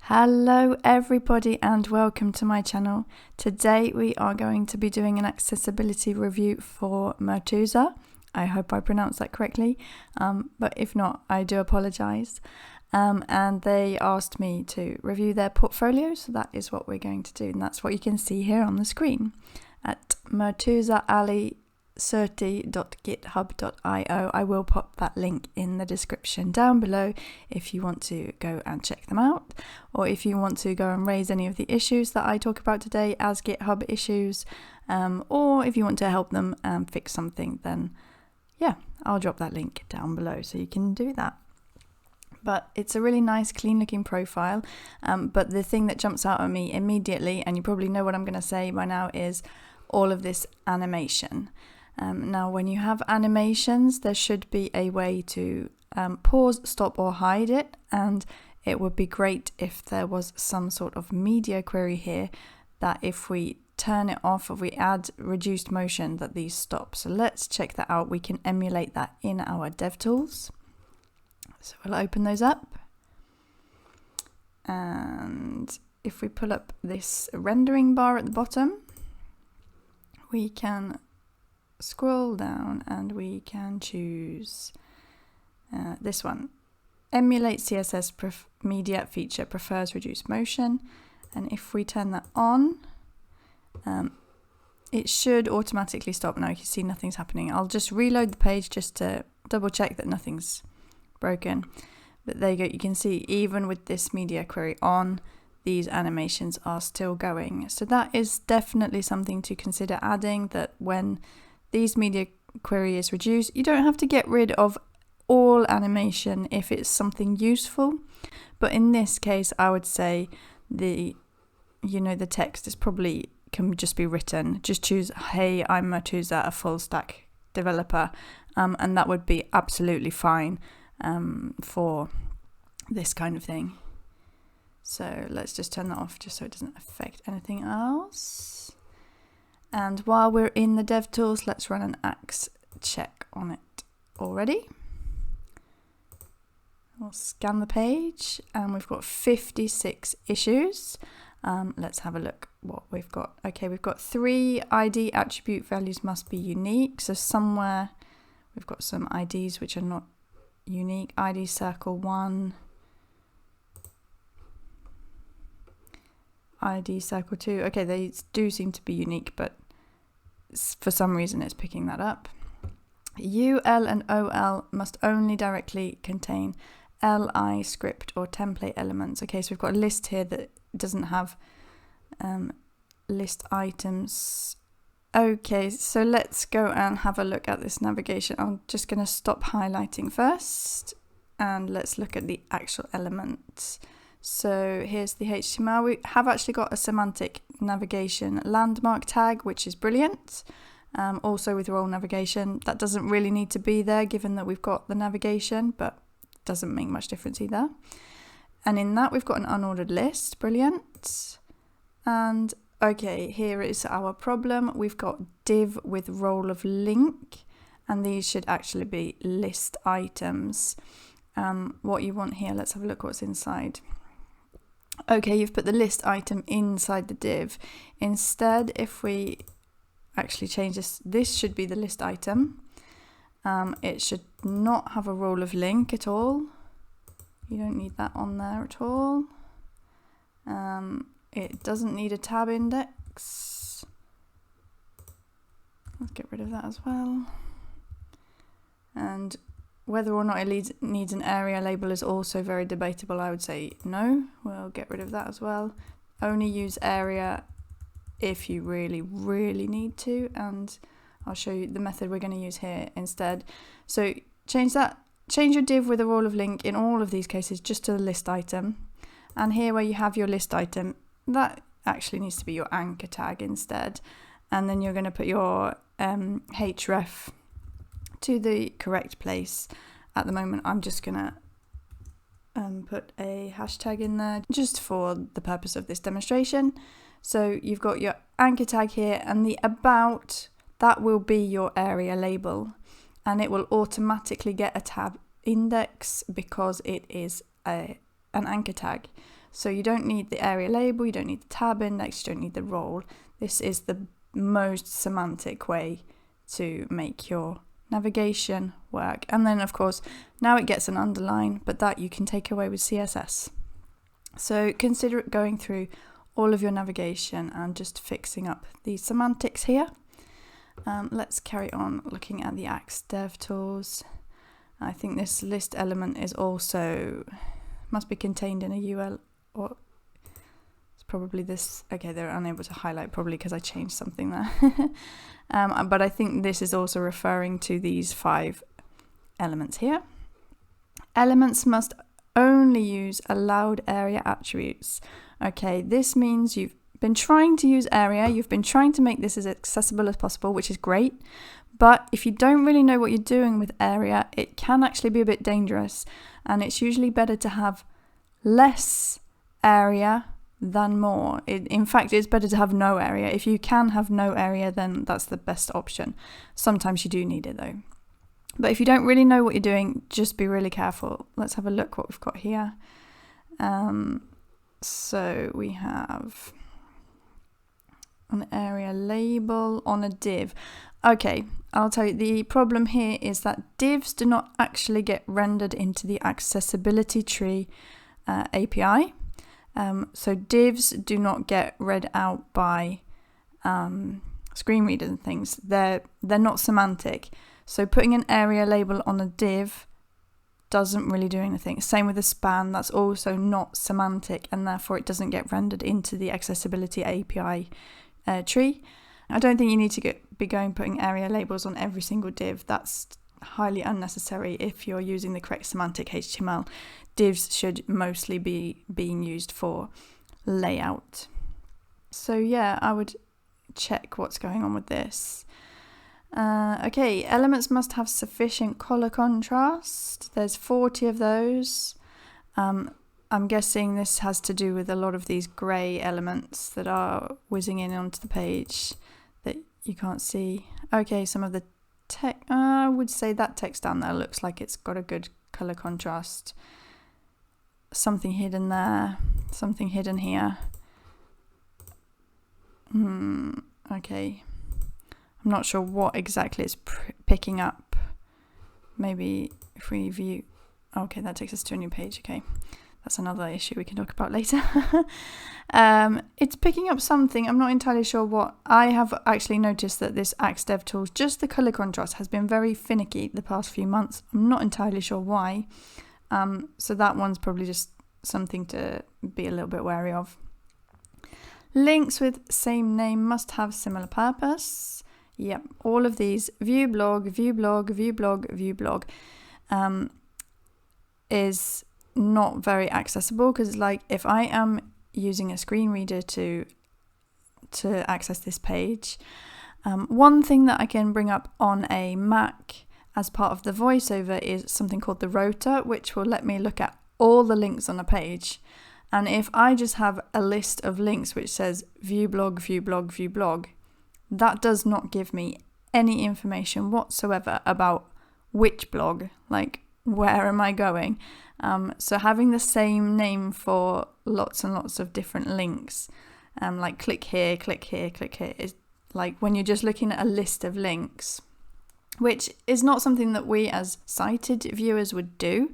Hello everybody and welcome to my channel. Today we are going to be doing an accessibility review for Murtuza. I hope I pronounced that correctly, but if not, I do apologise. And they asked me to review their portfolio, so that is what we're going to do, and that's what you can see here on the screen at murtuzaali30.github.io. I will pop that link in the description down below if you want to go and check them out, or if you want to go and raise any of the issues that I talk about today as GitHub issues, or if you want to help them fix something, then yeah, I'll drop that link down below so you can do that. But it's a really nice, clean looking profile. But the thing that jumps out at me immediately, and you probably know what I'm going to say by now, is all of this animation. Now, when you have animations, there should be a way to pause, stop, or hide it. And it would be great if there was some sort of media query here that if we turn it off, if we add reduced motion, that these stop. So let's check that out. We can emulate that in our DevTools. So we'll open those up. And if we pull up this rendering bar at the bottom, we can scroll down and we can choose this one. Emulate CSS media feature prefers reduced motion. And if we turn that on, it should automatically stop. Now you can see nothing's happening. I'll just reload the page just to double check that nothing's broken. But there you go. You can see even with this media query on, these animations are still going. So that is definitely something to consider adding, that when these media query is reduced, you don't have to get rid of all animation if it's something useful. But in this case, I would say the text is probably can just be written. Just choose, hey, I'm Murtuza, a full stack developer. And that would be absolutely fine for this kind of thing. So let's just turn that off just so it doesn't affect anything else. And while we're in the DevTools, let's run an axe check on it already. We'll scan the page and we've got 56 issues. Let's have a look what we've got. Okay, we've got 3 ID attribute values must be unique. So somewhere we've got some IDs which are not unique. ID circle 1. ID circle 2. Okay, they do seem to be unique, but for some reason it's picking that up. UL and OL must only directly contain LI script or template elements. Okay, so we've got a list here that doesn't have list items. Okay, so let's go and have a look at this navigation. I'm just going to stop highlighting first and let's look at the actual elements. So here's the HTML. We have actually got a semantic navigation landmark tag, which is brilliant. Also with role navigation, that doesn't really need to be there given that we've got the navigation, but doesn't make much difference either. And in that we've got an unordered list, brilliant. And okay, here is our problem. We've got div with role of link, and these should actually be list items. What you want here, let's have a look what's inside. Okay, you've put the list item inside the div. Instead, if we actually change this should be the list item. It should not have a role of link at all. You don't need that on there at all. It doesn't need a tab index. Let's get rid of that as well. And whether or not it needs an area label is also very debatable. I would say no. We'll get rid of that as well. Only use area if you really, really need to. And I'll show you the method we're going to use here instead. So change your div with a role of link in all of these cases just to the list item. And here where you have your list item, that actually needs to be your anchor tag instead. And then you're going to put your href to the correct place. At the moment, I'm just going to put a hashtag in there just for the purpose of this demonstration. So you've got your anchor tag here, and the about, that will be your area label, and it will automatically get a tab index because it is an anchor tag. So you don't need the area label, you don't need the tab index, you don't need the role. This is the most semantic way to make your navigation work. And then of course, now it gets an underline, but that you can take away with CSS. So consider going through all of your navigation and just fixing up the semantics here. Let's carry on looking at the Axe DevTools. I think this list element is also, must be contained in a UL, or it's probably this, okay, they're unable to highlight probably because I changed something there. But I think this is also referring to these 5 elements here. Elements must only use allowed area attributes. Okay, this means you've been trying to use area, you've been trying to make this as accessible as possible, which is great. But if you don't really know what you're doing with area, it can actually be a bit dangerous. And it's usually better to have less area than more. In fact, it's better to have no area. If you can have no area, then that's the best option. Sometimes you do need it though. But if you don't really know what you're doing, just be really careful. Let's have a look what we've got here. So we have an area label on a div. Okay, I'll tell you, the problem here is that divs do not actually get rendered into the accessibility tree API. So divs do not get read out by screen readers and things. They're not semantic. So putting an area label on a div doesn't really do anything. Same with a span, that's also not semantic, and therefore it doesn't get rendered into the accessibility API tree. I don't think you need to be putting area labels on every single div. That's highly unnecessary if you're using the correct semantic HTML. Divs should mostly be being used for layout. So yeah, I would check what's going on with this. Okay, elements must have sufficient color contrast. There's 40 of those. I'm guessing this has to do with a lot of these grey elements that are whizzing in onto the page that you can't see. Okay, some of the text, I would say that text down there looks like it's got a good color contrast. Something hidden there, something hidden here. Okay. I'm not sure what exactly it's picking up. Maybe if we view... Okay, that takes us to a new page. Okay, that's another issue we can talk about later. It's picking up something. I'm not entirely sure what. I have actually noticed that this Axe DevTools, just the color contrast, has been very finicky the past few months. I'm not entirely sure why. So that one's probably just something to be a little bit wary of. Links with same name must have similar purpose. Yep, all of these, view blog, view blog, view blog, view blog, is not very accessible, because like if I am using a screen reader to access this page, one thing that I can bring up on a Mac as part of the voiceover is something called the rotor, which will let me look at all the links on a page. And if I just have a list of links which says view blog, view blog, view blog, that does not give me any information whatsoever about which blog, like where am I going. So having the same name for lots and lots of different links, like click here, click here, click here, is like when you're just looking at a list of links, which is not something that we as sighted viewers would do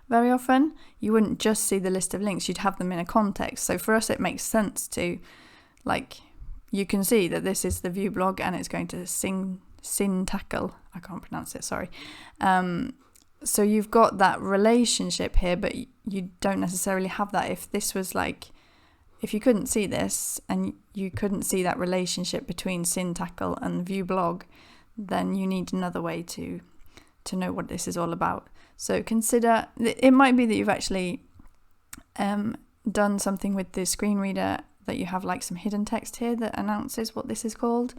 very often. You wouldn't just see the list of links, you'd have them in a context. So for us it makes sense to, like, you can see that this is the view blog and it's going to tackle. I can't pronounce it, sorry. So you've got that relationship here, but you don't necessarily have that. If this was like, if you couldn't see this and you couldn't see that relationship between tackle and view blog, then you need another way to know what this is all about. So consider, it might be that you've actually done something with the screen reader, that you have like some hidden text here that announces what this is called.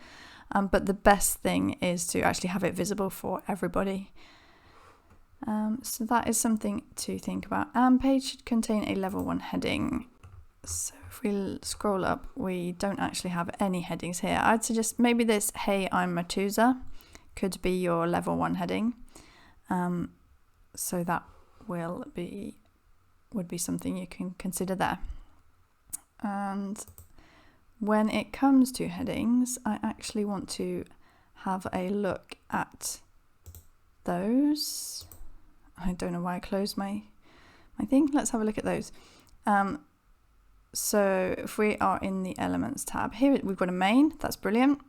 But the best thing is to actually have it visible for everybody. So that is something to think about. Page should contain a level 1 heading. So if we scroll up, we don't actually have any headings here. I'd suggest maybe this, hey, I'm Murtuza, could be your level 1 heading. So that would be something you can consider there. And when it comes to headings, I actually want to have a look at those. I don't know why I closed my thing. Let's have a look at those. So if we are in the Elements tab, here we've got a main, that's brilliant.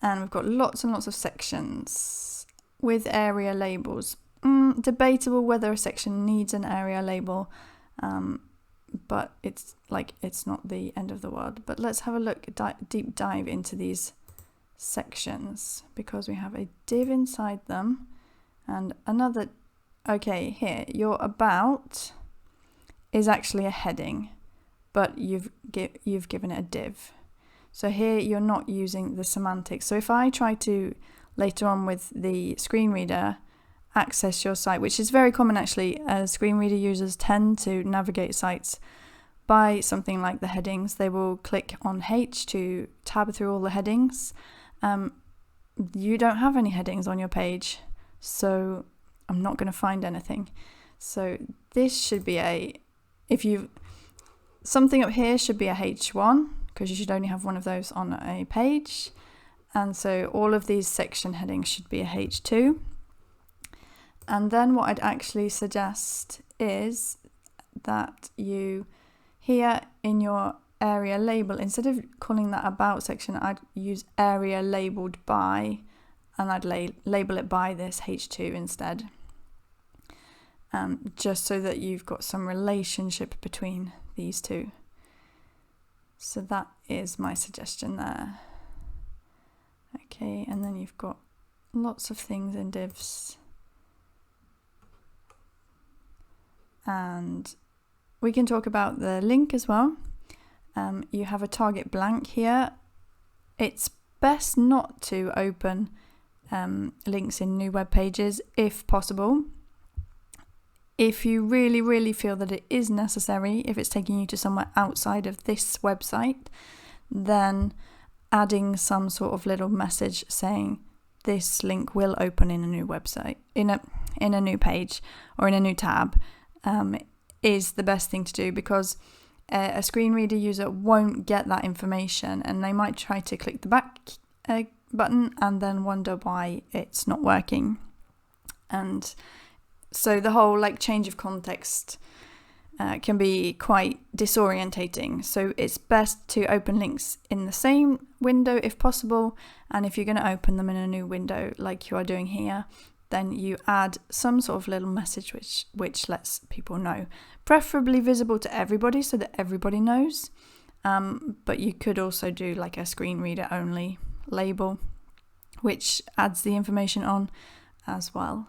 And we've got lots and lots of sections with area labels. Debatable whether a section needs an area label, but it's not the end of the world. But let's have a look, deep dive into these sections, because we have a div inside them and another. Okay, here your about is actually a heading, but you've given it a div. So here you're not using the semantics. So if I try to later on with the screen reader access your site, which is very common actually, as screen reader users tend to navigate sites by something like the headings. They will click on H to tab through all the headings. You don't have any headings on your page, so I'm not going to find anything. So this should be something up here should be a H1, because you should only have one of those on a page. And so all of these section headings should be a H2. And then what I'd actually suggest is that you, here in your area label, instead of calling that about section, I'd use area labeled by, and I'd label it by this H2 instead. Just so that you've got some relationship between these two. So that is my suggestion there. Okay, and then you've got lots of things in divs. And we can talk about the link as well. You have a target blank here. It's best not to open links in new web pages if possible. If you really, really feel that it is necessary, if it's taking you to somewhere outside of this website, then adding some sort of little message saying this link will open in a new website, in a new page or in a new tab, is the best thing to do, because a screen reader user won't get that information and they might try to click the back button and then wonder why it's not working. And so the whole change of context can be quite disorientating. So it's best to open links in the same window if possible. And if you're going to open them in a new window like you are doing here, then you add some sort of little message which lets people know. Preferably visible to everybody so that everybody knows. But you could also do a screen reader only label, which adds the information on as well.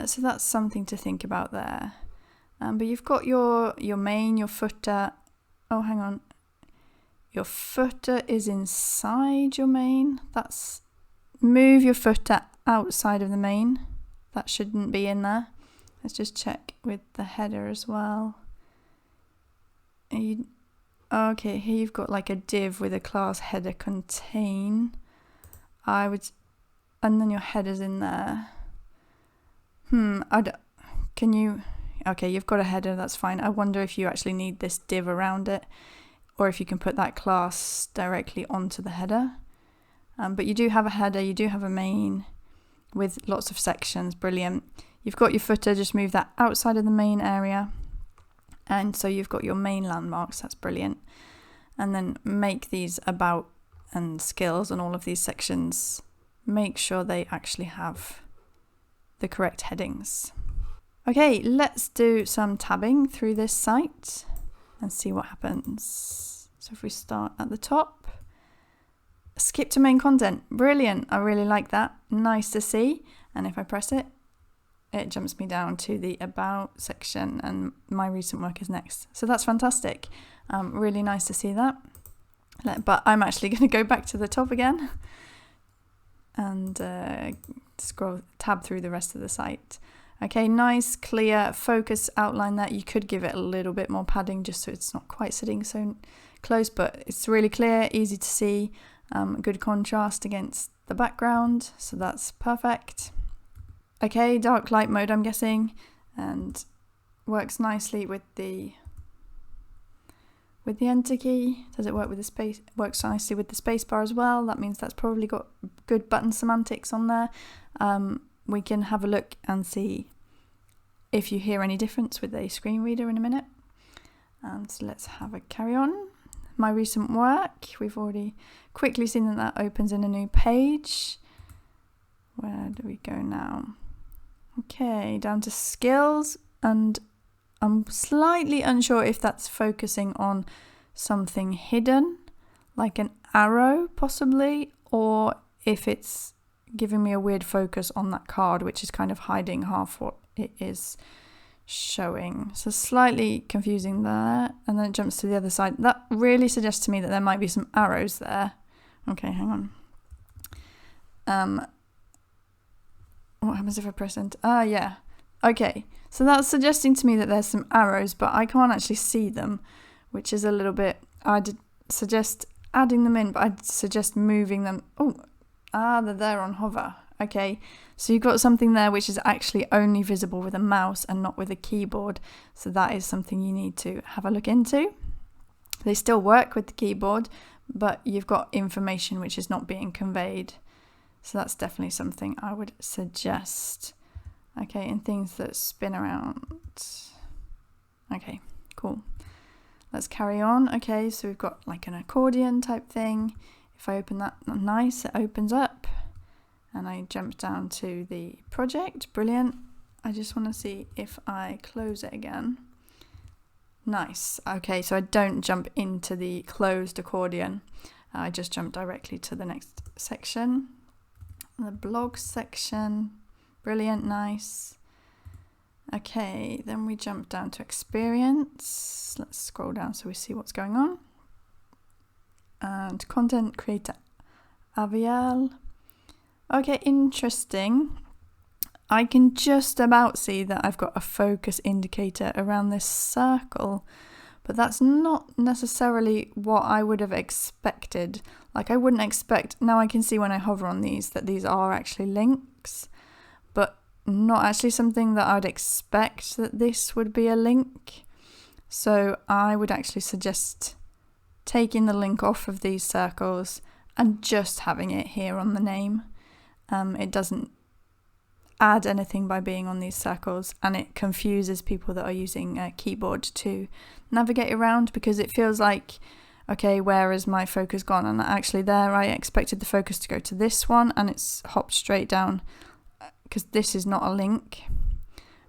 So that's something to think about there. But you've got your main, your footer. Oh, hang on. Your footer is inside your main. Move your footer outside of the main. That shouldn't be in there. Let's just check with the header as well. Okay, here you've got a div with a class header contain. And then your header's in there. Okay, you've got a header, that's fine. I wonder if you actually need this div around it, or if you can put that class directly onto the header. But you do have a header, you do have a main with lots of sections, brilliant. You've got your footer, just move that outside of the main area. And so you've got your main landmarks, that's brilliant. And then make these about and skills and all of these sections, make sure they actually have the correct headings. Okay, let's do some tabbing through this site and see what happens. So if we start at the top, skip to main content, brilliant. I really like that, nice to see. And if I press it, it jumps me down to the about section and my recent work is next. So that's fantastic, really nice to see that. But I'm actually going to go back to the top again and tab through the rest of the site. Okay, nice, clear, focus outline there. You could give it a little bit more padding just so it's not quite sitting so close, but it's really clear, easy to see, good contrast against the background, so that's perfect. Okay, dark light mode I'm guessing, and works nicely with the with the enter key? Does it work with the space? Works nicely with the space bar as well. That means that's probably got good button semantics on there. We can have a look and see if you hear any difference with a screen reader in a minute. And so let's have a carry on. My recent work, we've already quickly seen that opens in a new page. Where do we go now? Okay, down to skills, and I'm slightly unsure if that's focusing on something hidden, like an arrow possibly, or if it's giving me a weird focus on that card, which is kind of hiding half what it is showing. So slightly confusing there, and then it jumps to the other side. That really suggests to me that there might be some arrows there. Okay, hang on. What happens if I press enter? Yeah. Okay, so that's suggesting to me that there's some arrows, but I can't actually see them, which is a little bit... I'd suggest adding them in, but I'd suggest moving them. They're there on hover. Okay, so you've got something there which is actually only visible with a mouse and not with a keyboard. So that is something you need to have a look into. They still work with the keyboard, but you've got information which is not being conveyed. So that's definitely something I would suggest. Okay, and things that spin around. Okay, cool. Let's carry on. Okay, so we've got like an accordion type thing. If I open that, nice, it opens up. And I jump down to the project. Brilliant. I just want to see if I close it again. Nice. Okay, so I don't jump into the closed accordion. I just jump directly to the next section. The blog section. Brilliant, nice. Okay, then we jump down to experience. Let's scroll down so we see what's going on. And content creator Avial. Okay, interesting. I can just about see that I've got a focus indicator around this circle, but that's not necessarily what I would have expected. Like I wouldn't expect, now I can see when I hover on these that these are actually links, but not actually something that I'd expect that this would be a link. So I would actually suggest taking the link off of these circles and just having it here on the name. It doesn't add anything by being on these circles, and it confuses people that are using a keyboard to navigate around, because it feels like, okay, where has my focus gone? And actually there I expected the focus to go to this one, and it's hopped straight down, because this is not a link.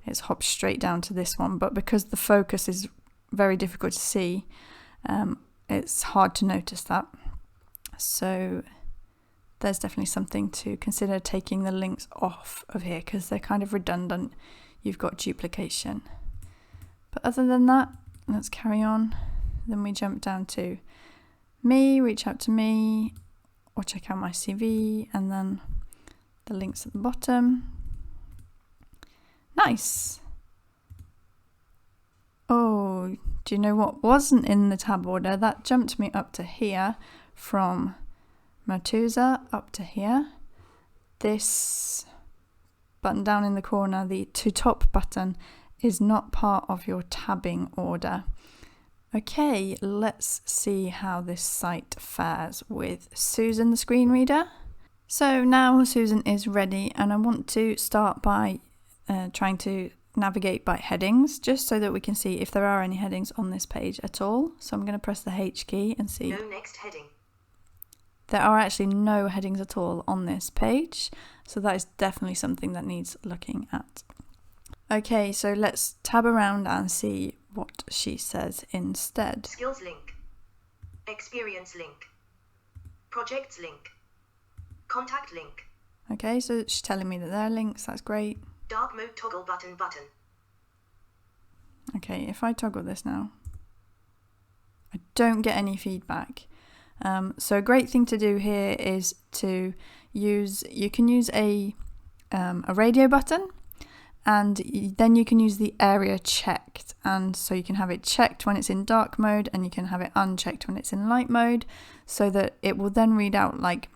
It's hopped straight down to this one, but because the focus is very difficult to see, it's hard to notice that. So there's definitely something to consider, taking the links off of here, because they're kind of redundant. You've got duplication. But other than that, let's carry on. Then we jump down to me, reach out to me, or check out my CV, and then the links at the bottom. Nice. Oh, do you know what wasn't in the tab order? That jumped me up to here from Murtuza up to here. This button down in the corner, the to top button, is not part of your tabbing order. Okay, let's see how this site fares with Susan the screen reader. So now Susan is ready, and I want to start by trying to navigate by headings, just so that we can see if there are any headings on this page at all. So I'm going to press the H key and see. No next heading. There are actually no headings at all on this page, so that is definitely something that needs looking at. Okay, so let's tab around and see what she says instead. Skills link, experience link, projects link, contact link. Okay, so she's telling me that there are links, that's great. Dark mode toggle button. Okay, if I toggle this now, I don't get any feedback. So a great thing to do here is to use, you can use a radio button, and then you can use the area checked, and so you can have it checked when it's in dark mode, and you can have it unchecked when it's in light mode, so that it will then read out like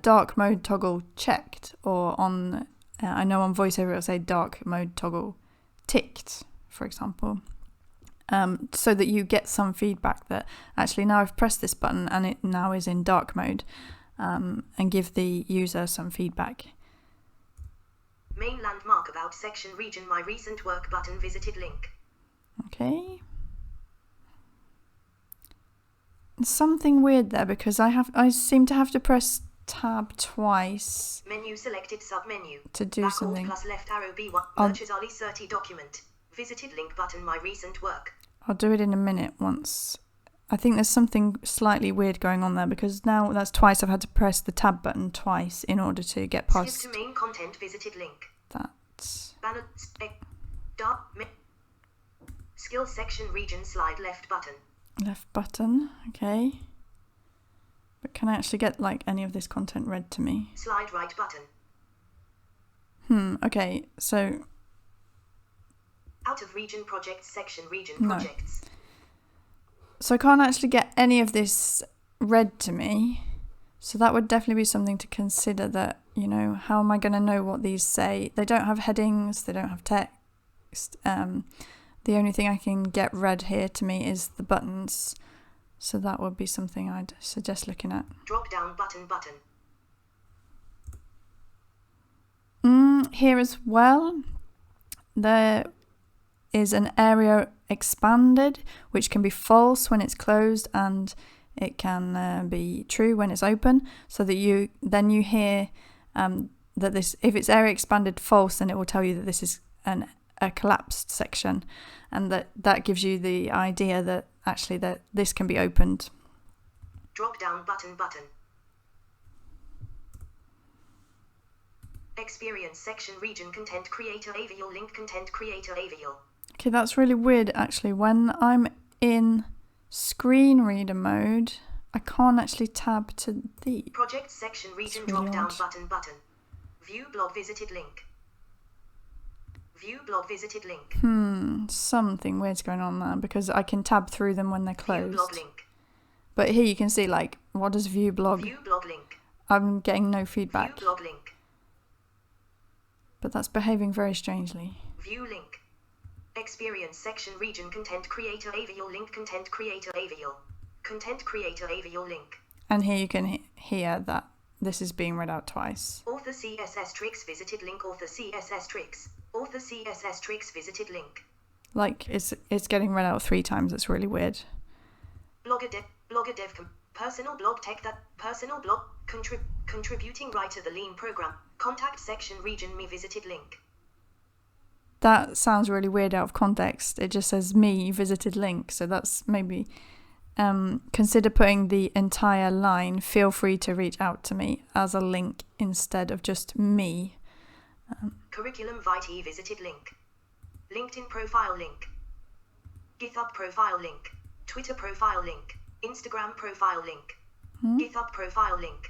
dark mode toggle checked, or on I know on VoiceOver it'll say dark mode toggle ticked, for example. so that you get some feedback that actually now I've pressed this button and it now is in dark mode, and give the user some feedback. Main landmark about section region my recent work button visited link. Okay. Something weird there because I seem to have to press tab twice. Menu selected submenu. To do Back something. Alt plus left arrow B1. Murtuza 30 document. Visited link button my recent work. I'll do it in a minute once. I think there's something slightly weird going on there because now that's twice I've had to press the tab button twice in order to get past Skip to main content visited link. that. Banner skill section region slide left button. Left button, okay. But can I actually get like any of this content read to me? Slide right button. Okay, so out of region projects section region No. projects. So I can't actually get any of this read to me. So that would definitely be something to consider, that, you know, how am I going to know what these say? They don't have headings, they don't have text. The only thing I can get read here to me is the buttons. So that would be something I'd suggest looking at. Drop down button. Here as well, there is an area expanded, which can be false when it's closed and it can be true when it's open, so that you hear that this, if it's area expanded false, then it will tell you that this is a collapsed section, and that gives you the idea that actually that this can be opened. Drop down button. Experience section region content creator avial link content creator avial. Okay, that's really weird actually. When I'm in screen reader mode, I can't actually tab to the project section region really drop down odd. button. View blog visited link. View blog visited link. Something weird's going on there because I can tab through them when they're View closed. blog link. But here you can see, like, what does view blog? View blog link. I'm getting no feedback. View blog link. But that's behaving very strangely. View link. Experience section region content creator avial link content creator avial. Content creator avial link. And here you can hear that this is being read out twice. Author CSS tricks visited link. Author CSS tricks. Author CSS tricks visited link. Like, it's getting read out 3 times. It's really weird. Blogger dev personal blog tech that personal blog contributing writer the lean program. Contact section region me visited link. That sounds really weird out of context. It just says me visited link. So that's maybe consider putting the entire line, feel free to reach out to me, as a link instead of just me. Curriculum vitae visited link. LinkedIn profile link. GitHub profile link. Twitter profile link. Instagram profile link. GitHub profile link.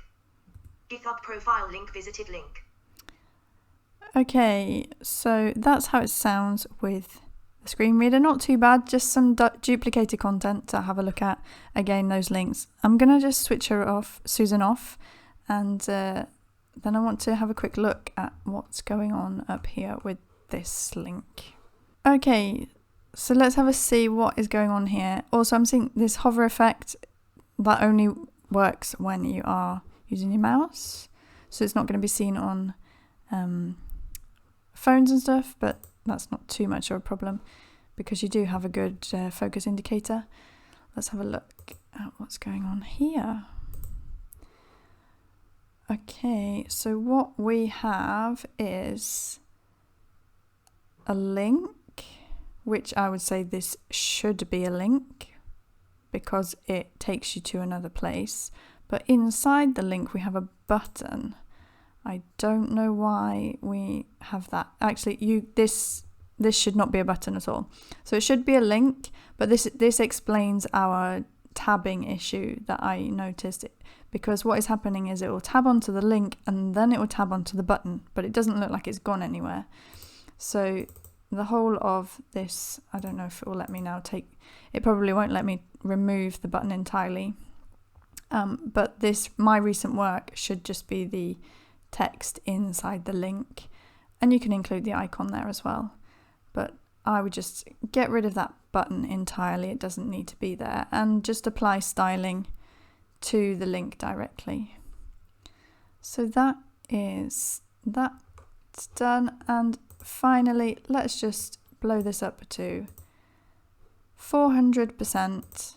GitHub profile link visited link. Okay, so that's how it sounds with the screen reader. Not too bad, just some duplicated content to have a look at. Again, those links. I'm going to just switch Susan off, and then I want to have a quick look at what's going on up here with this link. Okay, so let's have a see what is going on here. Also, I'm seeing this hover effect that only works when you are using your mouse, so it's not going to be seen on phones and stuff, but that's not too much of a problem because you do have a good focus indicator. Let's have a look at what's going on here. Okay, so what we have is a link, which I would say this should be a link because it takes you to another place. But inside the link we have a button. I don't know why we have that. Actually, this should not be a button at all. So it should be a link, but this explains our tabbing issue that I noticed, because what is happening is it will tab onto the link and then it will tab onto the button, but it doesn't look like it's gone anywhere. So the whole of this, I don't know if it will let me now it probably won't let me remove the button entirely. But this my recent work should just be the text inside the link, and you can include the icon there as well. But I would just get rid of that button entirely. It doesn't need to be there. And just apply styling to the link directly. So that's done. And finally, let's just blow this up to 400%.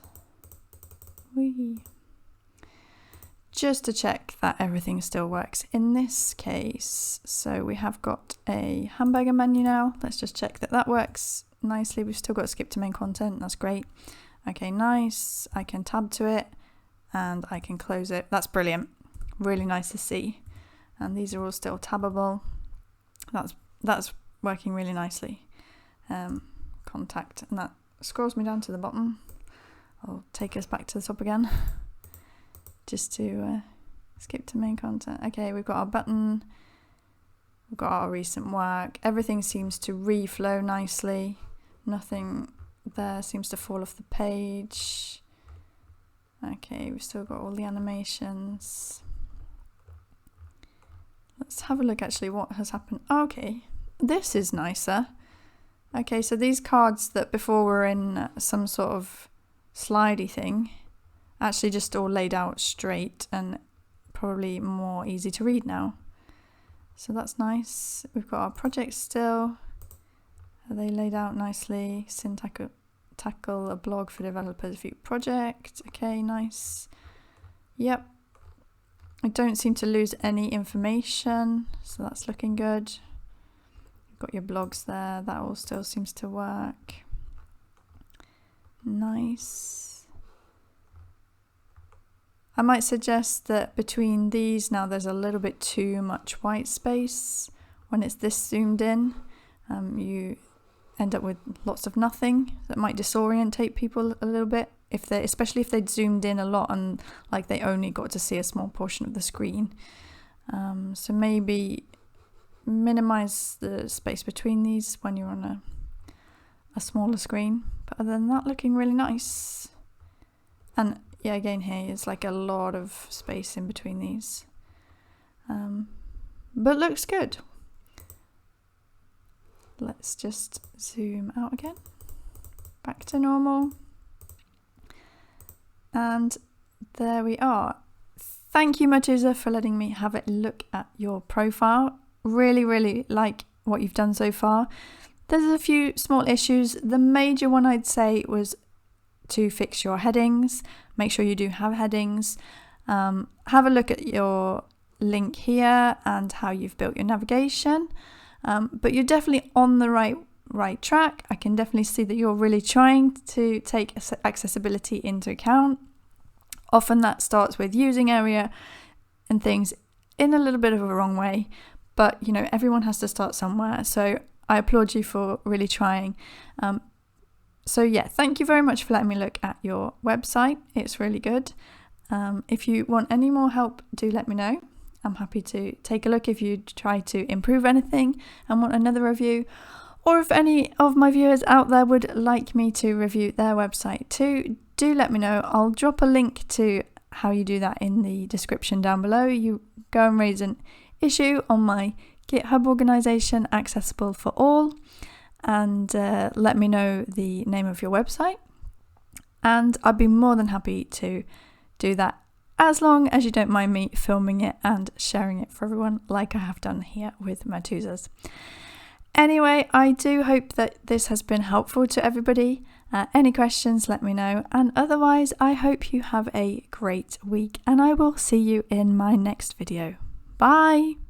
Just to check that everything still works in this case. So we have got a hamburger menu now. Let's just check that that works nicely. We've still got skip to main content. That's great. Okay, nice. I can tab to it and I can close it. That's brilliant. Really nice to see. And these are all still tabbable. That's working really nicely. Contact, and that scrolls me down to the bottom. I'll take us back to the top again. Just to skip to main content. Okay, we've got our button. We've got our recent work. Everything seems to reflow nicely. Nothing there seems to fall off the page. Okay, we've still got all the animations. Let's have a look actually what has happened. Okay, this is nicer. Okay, so these cards that before were in some sort of slidey thing, actually just all laid out straight and probably more easy to read now. So that's nice. We've got our projects still. Are they laid out nicely? Tackle a blog for developers view project. Okay, nice. Yep. I don't seem to lose any information, so that's looking good. You've got your blogs there. That all still seems to work. Nice. I might suggest that between these now there's a little bit too much white space. When it's this zoomed in, you end up with lots of nothing. That might disorientate people a little bit, especially if they'd zoomed in a lot and like they only got to see a small portion of the screen. So maybe minimize the space between these when you're on a smaller screen. But other than that, looking really nice. And yeah, again here it's like a lot of space in between these, but looks good. Let's just zoom out again, back to normal, and there we are. Thank you, Murtuza, for letting me have a look at your profile. Really like what you've done so far. There's a few small issues. The major one I'd say was to fix your headings. Make sure you do have headings. Have a look at your link here and how you've built your navigation. But you're definitely on the right track. I can definitely see that you're really trying to take accessibility into account. Often that starts with using area and things in a little bit of a wrong way, but you know, everyone has to start somewhere. So I applaud you for really trying. So yeah, thank you very much for letting me look at your website. It's really good. If you want any more help, do let me know. I'm happy to take a look if you try to improve anything and want another review. Or if any of my viewers out there would like me to review their website too, do let me know. I'll drop a link to how you do that in the description down below. You go and raise an issue on my GitHub organization, Accessible for All, and let me know the name of your website. And I'd be more than happy to do that, as long as you don't mind me filming it and sharing it for everyone like I have done here with Murtuza's. Anyway, I do hope that this has been helpful to everybody. Any questions, let me know. And otherwise, I hope you have a great week and I will see you in my next video. Bye!